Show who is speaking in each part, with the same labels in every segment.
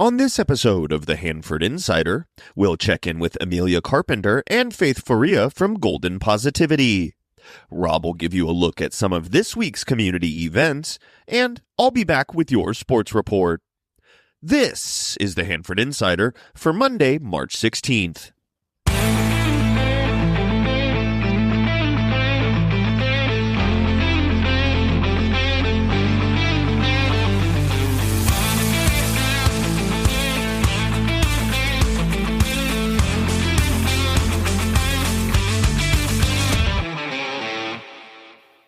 Speaker 1: On this episode of the Hanford Insider, we'll check in with Amelia Carpenter and Faith Faria from Golden Positivity. Rob will give you a look at some of this week's community events, and I'll be back with your sports report. This is the Hanford Insider for Monday, March 16th.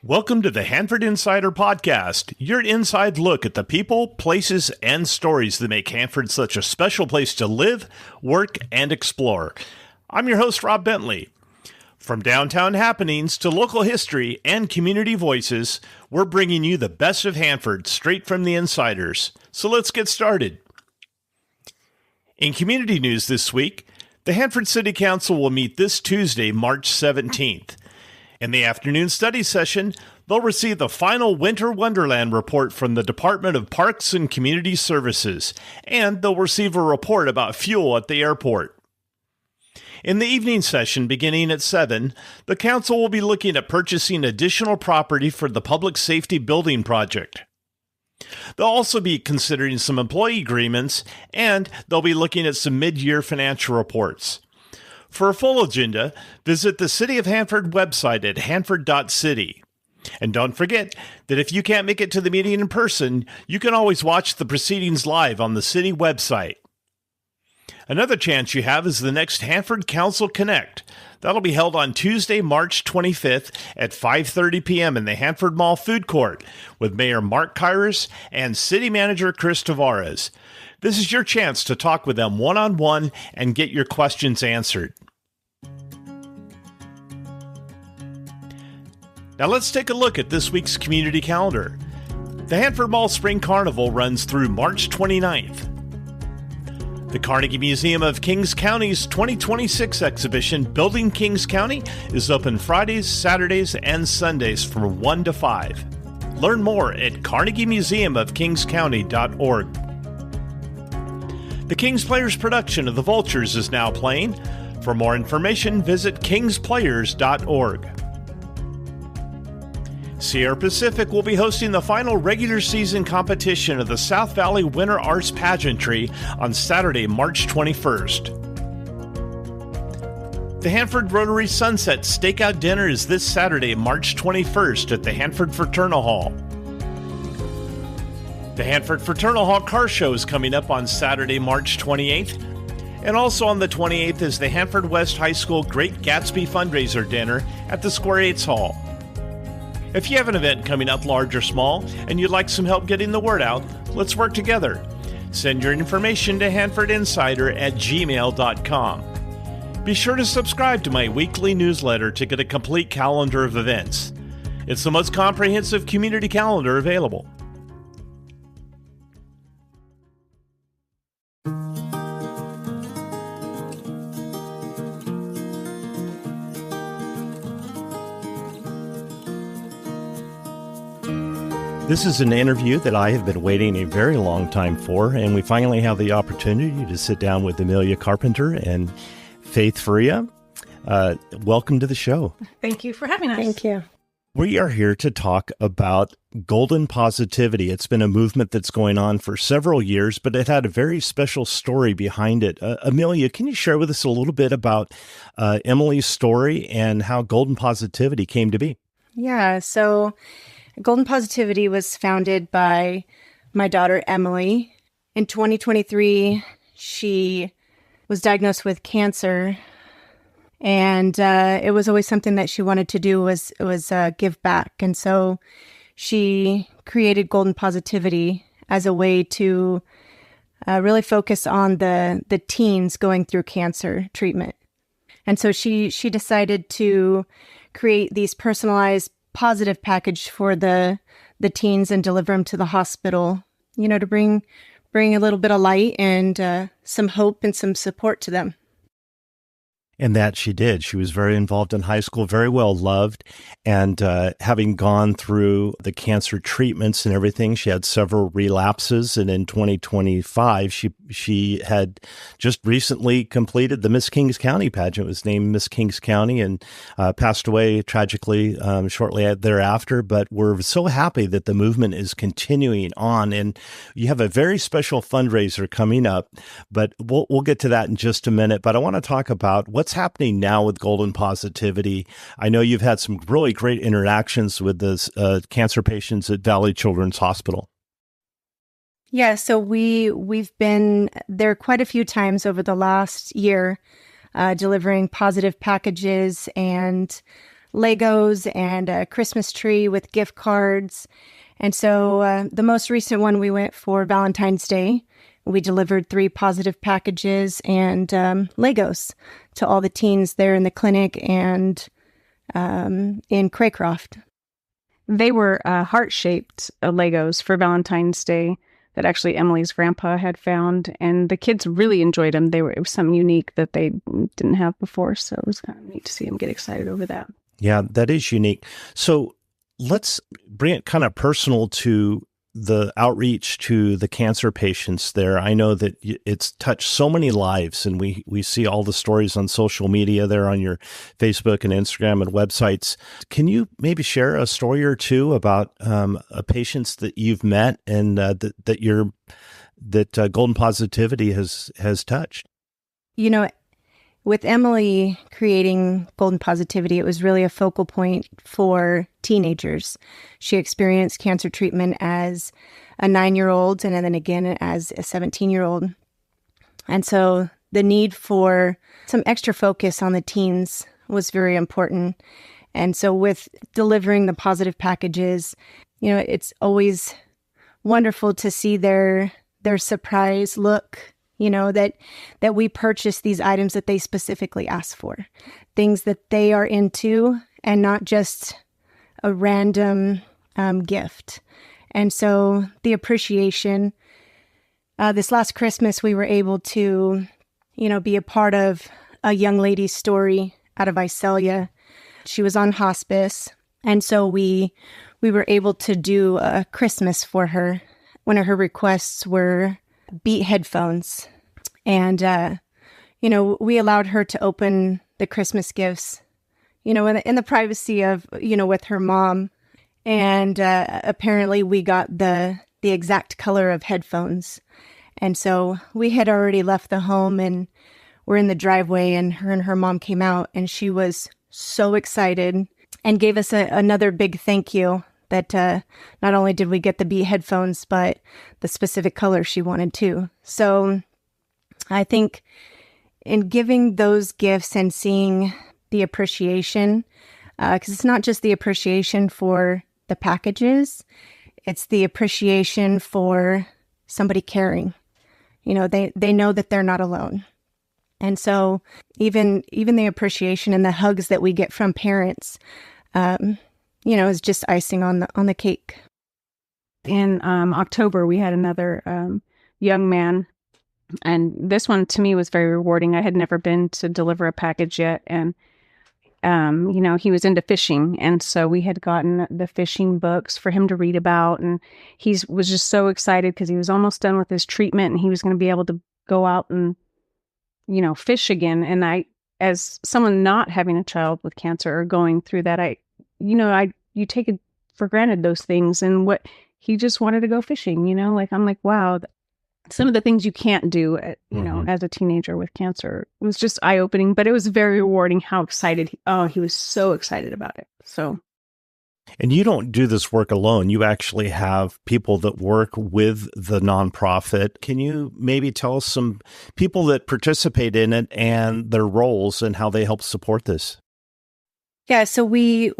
Speaker 2: Welcome to the Hanford Insider Podcast, your inside look at the people, places, and stories that make Hanford such a special place to live, work, and explore. I'm your host, Rob Bentley. From downtown happenings to local history and community voices, we're bringing you the best of Hanford straight from the insiders. So let's get started. In community news this week, the Hanford City Council will meet this Tuesday, March 17th. In the afternoon study session, they'll receive the final Winter Wonderland report from the Department of Parks and Community Services, and they'll receive a report about fuel at the airport. In the evening session, beginning at 7, the council will be looking at purchasing additional property for the Public Safety Building Project. They'll also be considering some employee agreements, and they'll be looking at some mid-year financial reports. For a full agenda, visit the City of Hanford website at hanford.city. And don't forget that if you can't make it to the meeting in person, you can always watch the proceedings live on the city website. Another chance you have is the next Hanford Council Connect. That'll be held on Tuesday, March 25th at 5:30 p.m. in the Hanford Mall Food Court with Mayor Mark Kyrus and City Manager Chris Tavares. This is your chance to talk with them one-on-one and get your questions answered. Now let's take a look at this week's community calendar. The Hanford Mall Spring Carnival runs through March 29th. The Carnegie Museum of Kings County's 2026 exhibition, Building Kings County, is open Fridays, Saturdays, and Sundays from 1 to 5. Learn more at carnegiemuseumofkingscounty.org. The Kings Players production of The Vultures is now playing. For more information, visit kingsplayers.org. Sierra Pacific will be hosting the final regular season competition of the South Valley Winter Arts Pageantry on Saturday, March 21st. The Hanford Rotary Sunset Stakeout Dinner is this Saturday, March 21st at the Hanford Fraternal Hall. The Hanford Fraternal Hall Car Show is coming up on Saturday, March 28th. And also on the 28th is the Hanford West High School Great Gatsby Fundraiser Dinner at the Square 8's Hall. If you have an event coming up, large or small, and you'd like some help getting the word out, let's work together. Send your information to hanfordinsider@gmail.com. Be sure to subscribe to my weekly newsletter to get a complete calendar of events. It's the most comprehensive community calendar available. This is an interview that I have been waiting a very long time for, and we finally have the opportunity to sit down with Amelia Carpenter and Faith Faria. Welcome to the show.
Speaker 3: Thank you for having us.
Speaker 4: Thank you.
Speaker 2: We are here to talk about Golden Positivity. It's been a movement that's going on for several years, but it had a very special story behind it. Amelia, can you share with us a little bit about Emily's story and how Golden Positivity came to be?
Speaker 4: Yeah, so Golden Positivity was founded by my daughter, Emily. In 2023, she was diagnosed with cancer, and it was always something that she wanted to do was give back. And so she created Golden Positivity as a way to really focus on the teens going through cancer treatment. And so she decided to create these personalized positive package for the teens and deliver them to the hospital, to bring a little bit of light and some hope and some support to them.
Speaker 2: And that she did. She was very involved in high school, very well loved. And having gone through the cancer treatments and everything, she had several relapses. And in 2025, she had just recently completed the Miss Kings County pageant. It was named Miss Kings County and passed away tragically shortly thereafter. But we're so happy that the movement is continuing on. And you have a very special fundraiser coming up, but we'll get to that in just a minute. But I want to talk about what's happening now with Golden Positivity. I know you've had some really great interactions with the cancer patients at Valley Children's Hospital.
Speaker 4: Yeah, so we've been there quite a few times over the last year, delivering positive packages and Legos and a Christmas tree with gift cards. And so the most recent one we went for Valentine's Day. We delivered 3 positive packages and Legos to all the teens there in the clinic and in Craycroft.
Speaker 3: They were heart-shaped Legos for Valentine's Day that actually Emily's grandpa had found, and the kids really enjoyed them. It was something unique that they didn't have before, so it was kind of neat to see them get excited over that.
Speaker 2: Yeah, that is unique. So let's bring it kind of personal to the outreach to the cancer patients there. I know that it's touched so many lives, and we see all the stories on social media there on your Facebook and Instagram and websites. Can you maybe share a story or two about patients that you've met and that Golden Positivity has touched?
Speaker 4: You know, with Emily creating Golden Positivity, it was really a focal point for teenagers. She experienced cancer treatment as a 9-year-old and then again as a 17-year-old. And so the need for some extra focus on the teens was very important. And so with delivering the positive packages, you know, it's always wonderful to see their surprise look, you know, that we purchase these items that they specifically ask for, things that they are into and not just a random gift. And so the appreciation, this last Christmas, we were able to, you know, be a part of a young lady's story out of Visalia. She was on hospice. And so we were able to do a Christmas for her. One of her requests were Beat headphones. And, you know, we allowed her to open the Christmas gifts, you know, in the privacy of, you know, with her mom. And apparently we got the exact color of headphones. And so we had already left the home and we're in the driveway, and her mom came out, and she was so excited and gave us another big thank you that not only did we get the Beat headphones, but the specific color she wanted too. So I think in giving those gifts and seeing the appreciation, because it's not just the appreciation for the packages, it's the appreciation for somebody caring. You know, they know that they're not alone. And so even the appreciation and the hugs that we get from parents, you know, is just icing on the cake.
Speaker 3: In October, we had another young man, and this one to me was very rewarding. I had never been to deliver a package yet, and you know, he was into fishing, and so we had gotten the fishing books for him to read about, and he was just so excited because he was almost done with his treatment, and he was going to be able to go out and, you know, fish again. And I, as someone not having a child with cancer or going through that, you take it for granted, those things. And what he just wanted to go fishing, you know, like, I'm like, wow, some of the things you can't do, you know, as a teenager with cancer. It was just eye-opening, but it was very rewarding how excited he was so excited about it. So.
Speaker 2: And you don't do this work alone. You actually have people that work with the nonprofit. Can you maybe tell us some people that participate in it and their roles and how they help support this?
Speaker 4: Yeah, so we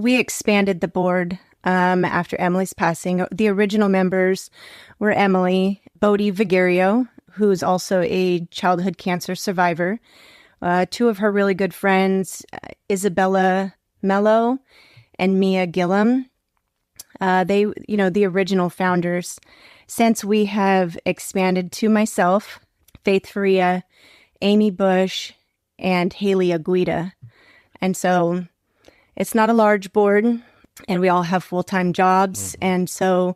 Speaker 4: expanded the board after Emily's passing. The original members were Emily, Bodie Vigario, who's also a childhood cancer survivor, 2 of her really good friends, Isabella Mello and Mia Gillum. They, you know, the original founders. Since we have expanded to myself, Faith Faria, Amy Bush, and Haley Aguida. And so it's not a large board, and we all have full-time jobs. And so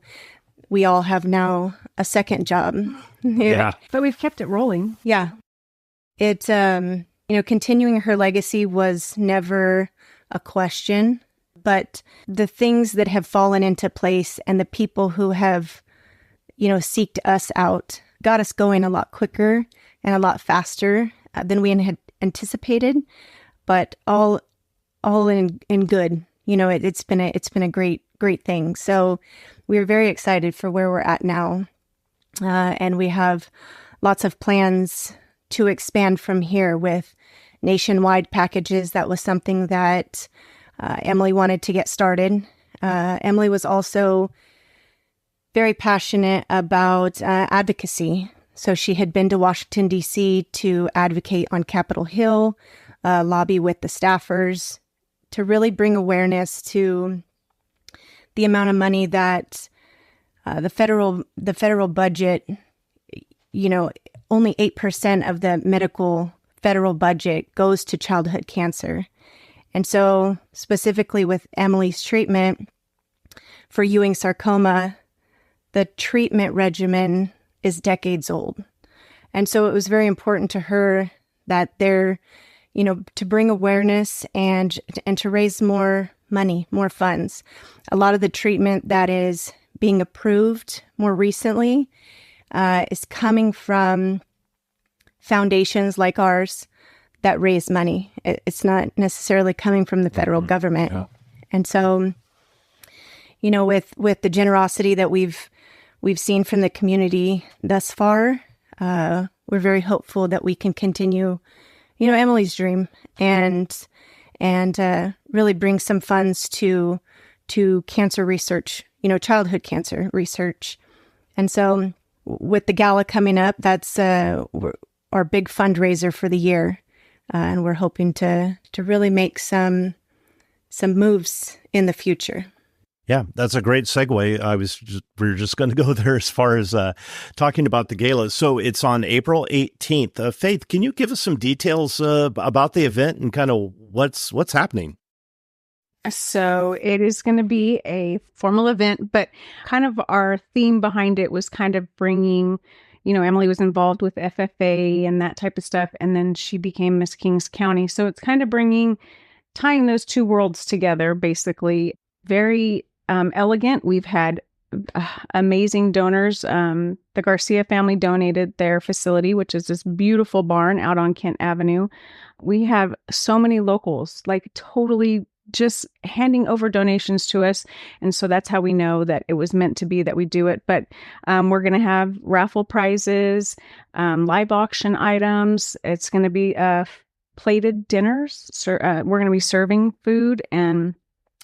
Speaker 4: we all have now a second job.
Speaker 2: Yeah.
Speaker 3: But we've kept it rolling.
Speaker 4: Yeah. It, continuing her legacy was never a question, but the things that have fallen into place and the people who have, seeked us out got us going a lot quicker and a lot faster than we had anticipated, but all in good. It's been a great thing. So we're very excited for where we're at now. And we have lots of plans to expand from here with nationwide packages. That was something that Emily wanted to get started. Emily was also very passionate about advocacy. So she had been to Washington, D.C. to advocate on Capitol Hill, lobby with the staffers, to really bring awareness to the amount of money that the federal budget, only 8% of the medical federal budget goes to childhood cancer. And so specifically with Emily's treatment for Ewing sarcoma, the treatment regimen is decades old. And so it was very important to her that to bring awareness and to raise more money, more funds. A lot of the treatment that is being approved more recently is coming from foundations like ours that raise money. It's not necessarily coming from the federal government. Yeah. And so, with the generosity that we've seen from the community thus far, we're very hopeful that we can continue, Emily's dream and really bring some funds to cancer research, childhood cancer research. And so with the gala coming up, that's our big fundraiser for the year. And we're hoping to really make some moves in the future.
Speaker 2: Yeah, that's a great segue. We were just going to go there as far as talking about the gala. So it's on April 18th. Faith, can you give us some details about the event and kind of what's happening?
Speaker 3: So it is going to be a formal event, but kind of our theme behind it was kind of bringing, Emily was involved with FFA and that type of stuff, and then she became Miss Kings County. So it's kind of tying those two worlds together, basically. Very elegant. We've had amazing donors. The Garcia family donated their facility, which is this beautiful barn out on Kent Avenue. We have so many locals, like totally just handing over donations to us. And so that's how we know that it was meant to be that we do it. But we're going to have raffle prizes, live auction items. It's going to be plated dinners. We're going to be serving food and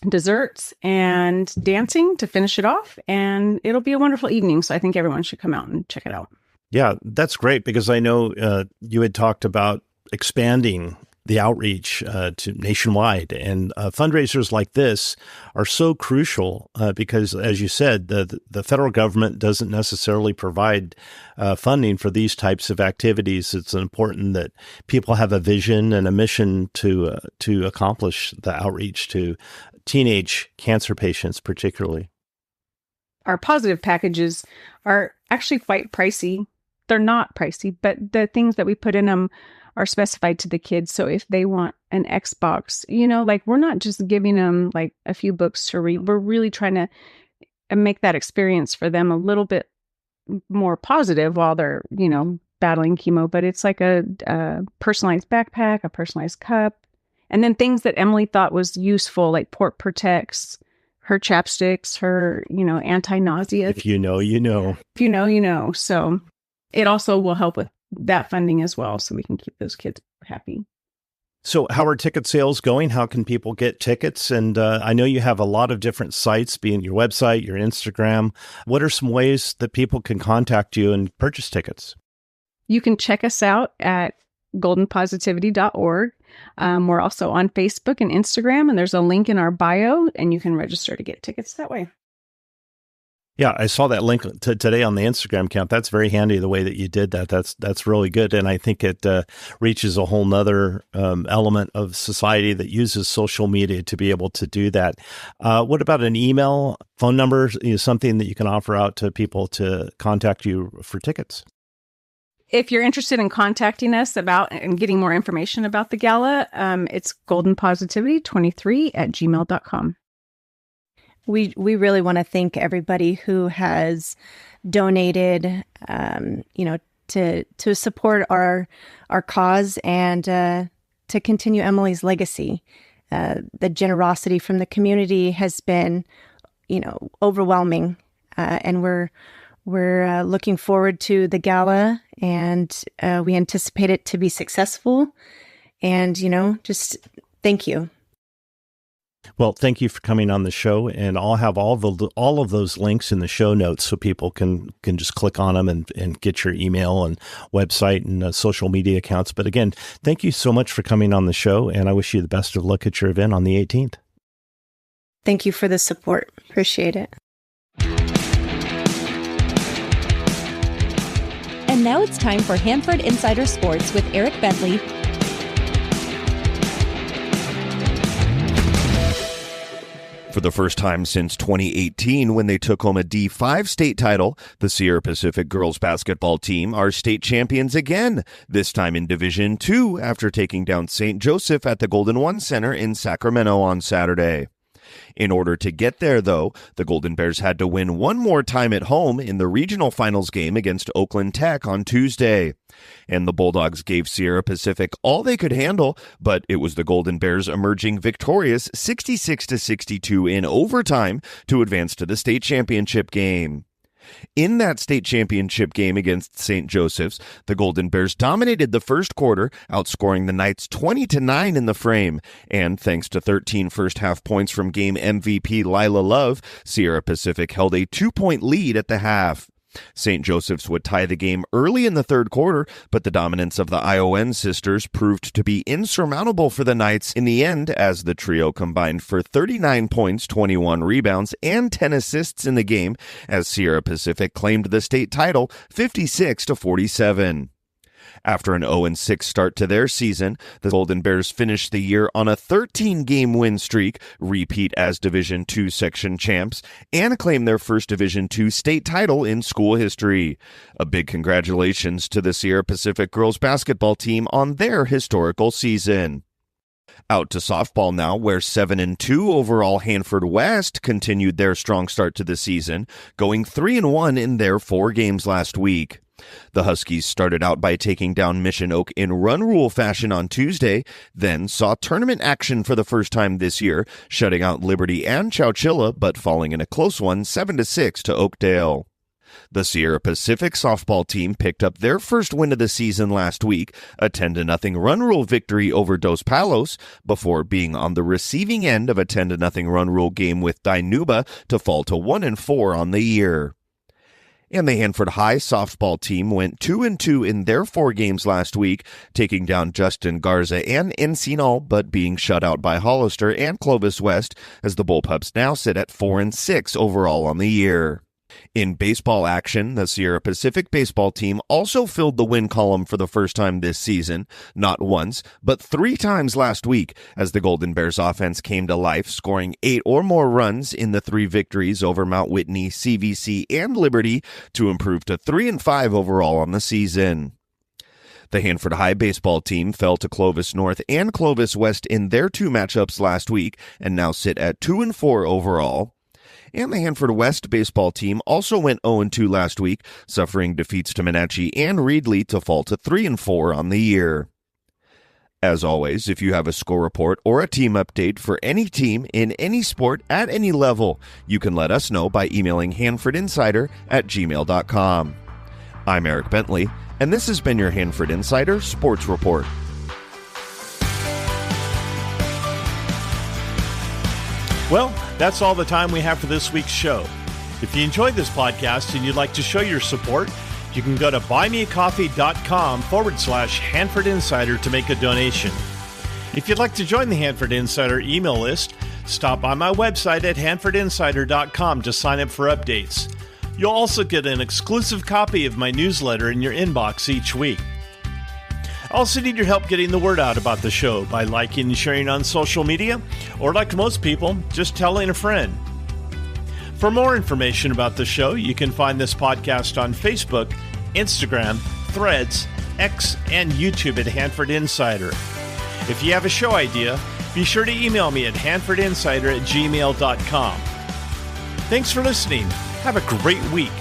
Speaker 3: desserts and dancing to finish it off. And it'll be a wonderful evening. So I think everyone should come out and check it out.
Speaker 2: Yeah, that's great, because I know you had talked about expanding the outreach to nationwide, and fundraisers like this are so crucial because, as you said, the federal government doesn't necessarily provide funding for these types of activities. It's important that people have a vision and a mission to accomplish the outreach to teenage cancer patients, particularly.
Speaker 3: Our positive packages are actually quite pricey. They're not pricey, but the things that we put in them are specified to the kids. So if they want an Xbox, we're not just giving them like a few books to read. We're really trying to make that experience for them a little bit more positive while they're, battling chemo. But it's like a personalized backpack, a personalized cup, and then things that Emily thought was useful, like Port Protects, her chapsticks, her, anti-nausea.
Speaker 2: If you know, you know.
Speaker 3: If you know, you know. So it also will help with that funding as well, so we can keep those kids happy.
Speaker 2: So how are ticket sales going? How can people get tickets? And I know you have a lot of different sites, being your website, your Instagram. What are some ways that people can contact you and purchase tickets?
Speaker 3: You can check us out at goldenpositivity.org. We're also on Facebook and Instagram, and there's a link in our bio, and you can register to get tickets that way.
Speaker 2: Yeah, I saw that link today on the Instagram account. That's very handy the way that you did that. That's really good. And I think it reaches a whole nother element of society that uses social media to be able to do that. What about an email, phone number, something that you can offer out to people to contact you for tickets?
Speaker 3: If you're interested in contacting us about and getting more information about the gala, it's goldenpositivity23@gmail.com.
Speaker 4: We really want to thank everybody who has donated, to support our cause and to continue Emily's legacy. The generosity from the community has been, overwhelming, and we're looking forward to the gala, and we anticipate it to be successful. And just thank you.
Speaker 2: Well, thank you for coming on the show, and I'll have all of those links in the show notes so people can just click on them and get your email and website and social media accounts. But again, thank you so much for coming on the show, and I wish you the best of luck at your event on the 18th.
Speaker 4: Thank you for the support. Appreciate it.
Speaker 5: And now it's time for Hanford Insider Sports with Eric Bentley.
Speaker 1: For the first time since 2018, when they took home a D5 state title, the Sierra Pacific girls basketball team are state champions again, this time in Division II after taking down St. Joseph at the Golden One Center in Sacramento on Saturday. In order to get there, though, the Golden Bears had to win one more time at home in the regional finals game against Oakland Tech on Tuesday. And the Bulldogs gave Sierra Pacific all they could handle, but it was the Golden Bears emerging victorious 66-62 in overtime to advance to the state championship game. In that state championship game against St. Joseph's, the Golden Bears dominated the first quarter, outscoring the Knights 20-9 in the frame. And thanks to 13 first-half points from game MVP Lila Love, Sierra Pacific held a 2-point lead at the half. St. Joseph's would tie the game early in the third quarter, but the dominance of the ION sisters proved to be insurmountable for the Knights in the end as the trio combined for 39 points, 21 rebounds, and 10 assists in the game as Sierra Pacific claimed the state title 56-47. After an 0-6 start to their season, the Golden Bears finished the year on a 13-game win streak, repeat as Division II section champs, and claim their first Division II state title in school history. A big congratulations to the Sierra Pacific girls basketball team on their historical season. Out to softball now, where 7-2 overall Hanford West continued their strong start to the season, going 3-1 in their 4 games last week. The Huskies started out by taking down Mission Oak in run rule fashion on Tuesday, then saw tournament action for the first time this year, shutting out Liberty and Chowchilla, but falling in a close one 7-6 to Oakdale. The Sierra Pacific softball team picked up their first win of the season last week, a 10-0 run rule victory over Dos Palos, before being on the receiving end of a 10-0 run rule game with Dinuba to fall to 1-4 on the year. And the Hanford High softball team went 2-2 in their 4 games last week, taking down Justin Garza and Encino, but being shut out by Hollister and Clovis West, as the Bullpups now sit at 4-6 overall on the year. In baseball action, the Sierra Pacific baseball team also filled the win column for the first time this season, not once, but 3 times last week, as the Golden Bears offense came to life, scoring 8 or more runs in the 3 victories over Mount Whitney, CVC, and Liberty to improve to 3-5 overall on the season. The Hanford High baseball team fell to Clovis North and Clovis West in their 2 matchups last week and now sit at 2-4 overall. And the Hanford West baseball team also went 0-2 last week, suffering defeats to Menachie and Reedley to fall to 3-4 on the year. As always, if you have a score report or a team update for any team in any sport at any level, you can let us know by emailing hanfordinsider@gmail.com. I'm Eric Bentley, and this has been your Hanford Insider Sports Report.
Speaker 2: Well, that's all the time we have for this week's show. If you enjoyed this podcast and you'd like to show your support, you can go to buymeacoffee.com/Hanford Insider to make a donation. If you'd like to join the Hanford Insider email list, stop by my website at hanfordinsider.com to sign up for updates. You'll also get an exclusive copy of my newsletter in your inbox each week. I also need your help getting the word out about the show by liking and sharing on social media, or like most people, just telling a friend. For more information about the show, you can find this podcast on Facebook, Instagram, Threads, X, and YouTube at Hanford Insider. If you have a show idea, be sure to email me at hanfordinsider@gmail.com. Thanks for listening. Have a great week.